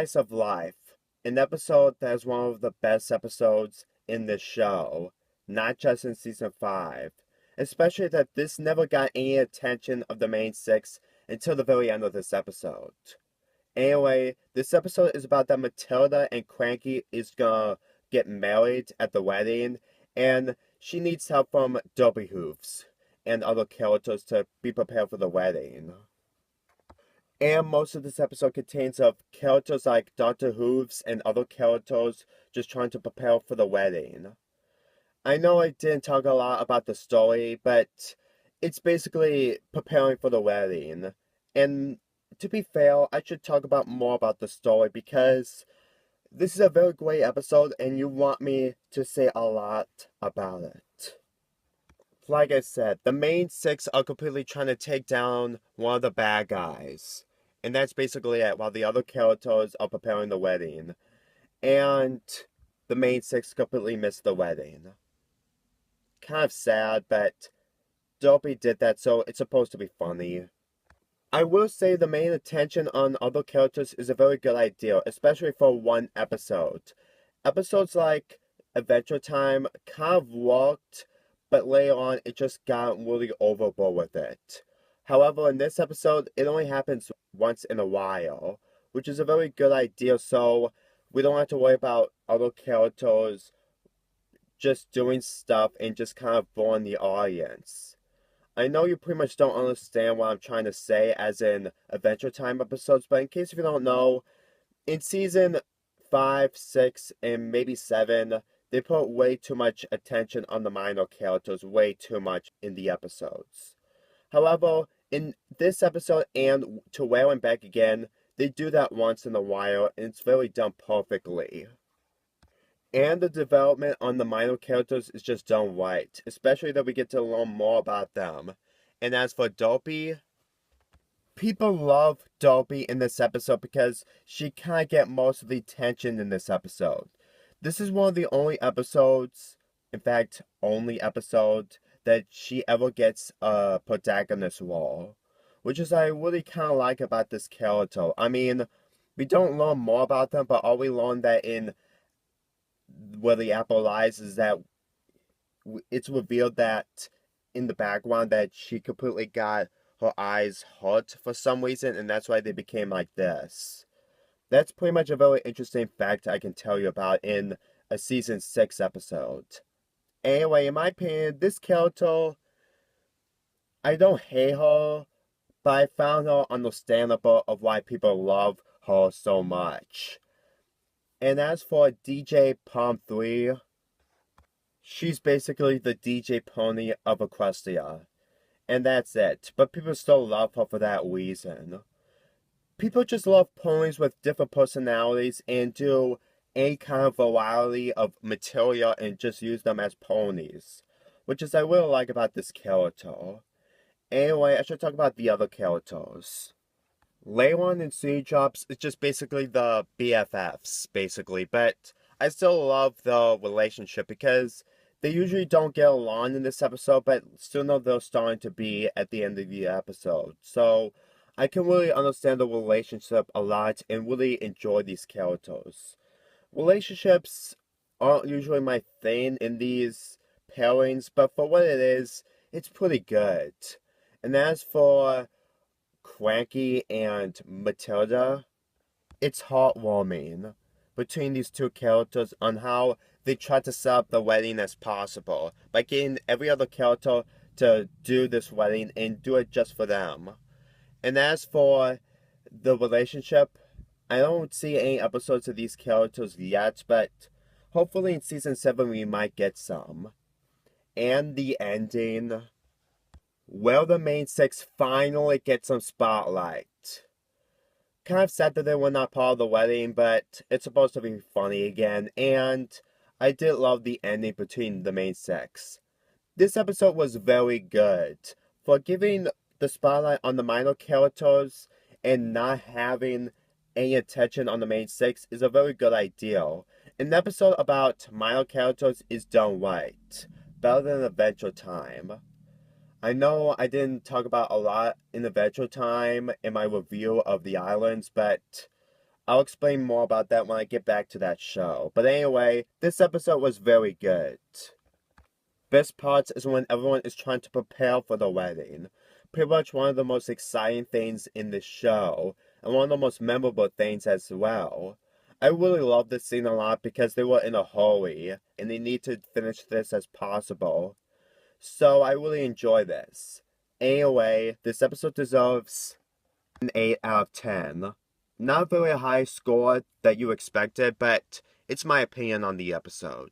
Slice of Life, an episode that is one of the best episodes in the show, not just in season 5. Especially that this never got any attention of the main 6 until the very end of this episode. Anyway, this episode is about that Matilda and Cranky is gonna get married at the wedding, and she needs help from Dopey Hooves and other characters to be prepared for the wedding. And most of this episode contains of characters like Dr. Hooves and other characters just trying to prepare for the wedding. I know I didn't talk a lot about the story, but it's basically preparing for the wedding. And to be fair, I should talk about more about the story because this is a very great episode and you want me to say a lot about it. Like I said, the main 6 are completely trying to take down one of the bad guys. And that's basically it, while the other characters are preparing the wedding. And the main 6 completely missed the wedding. Kind of sad, but Dopey did that, so it's supposed to be funny. I will say the main attention on other characters is a very good idea, especially for one episode. Episodes like Adventure Time kind of worked, but later on it just got really overboard with it. However, in this episode, it only happens once in a while, which is a very good idea, so we don't have to worry about other characters just doing stuff and just kind of boring the audience. I know you pretty much don't understand what I'm trying to say as in Adventure Time episodes, but in case if you don't know, in season 5, 6, and maybe 7, they put way too much attention on the minor characters, way too much in the episodes. However, in this episode and To Whale and Back Again, they do that once in a while, and it's very done perfectly. And the development on the minor characters is just done right, especially that we get to learn more about them. And as for Dopey, people love Dopey in this episode because she kind of get most of the attention in this episode. This is one of the only episodes, in fact, only episode, that she ever gets a protagonist role, which is I really kind of like about this character. I mean, we don't learn more about them, but all we learn that in Where the Apple Lies is that it's revealed that in the background that she completely got her eyes hurt for some reason, and that's why they became like this. That's pretty much a very interesting fact I can tell you about in a season 6 episode. Anyway, in my opinion, this character, I don't hate her, but I found her understandable of why people love her so much. And as for DJ Palm 3, she's basically the DJ Pony of Equestria. And that's it. But people still love her for that reason. People just love ponies with different personalities and do any kind of variety of material and just use them as ponies. Which is I really like about this character. Anyway, I should talk about the other characters. Layron and Snowdrops is just basically the BFFs, basically, but I still love the relationship because they usually don't get along in this episode, but still know they're starting to be at the end of the episode. So I can really understand the relationship a lot and really enjoy these characters. Relationships aren't usually my thing in these pairings, but for what it is, it's pretty good. And as for Cranky and Matilda, it's heartwarming between these two characters on how they try to set up the wedding as possible by getting every other character to do this wedding and do it just for them. And as for the relationship, I don't see any episodes of these characters yet, but hopefully in season 7 we might get some. And the ending, well, the main 6 finally get some spotlight. Kind of sad that they were not part of the wedding, but it's supposed to be funny again, and I did love the ending between the main 6. This episode was very good for giving the spotlight on the minor characters and not having any attention on the main 6 is a very good idea. An episode about minor characters is done right, better than Adventure Time. I know I didn't talk about a lot in Adventure Time in my review of the islands, but I'll explain more about that when I get back to that show. But anyway, this episode was very good. Best parts is when everyone is trying to prepare for the wedding. Pretty much one of the most exciting things in the show, and one of the most memorable things as well. I really love this scene a lot because they were in a hurry, and they need to finish this as possible. So I really enjoy this. Anyway, this episode deserves an 8 out of 10. Not a very high score that you expected, but it's my opinion on the episode.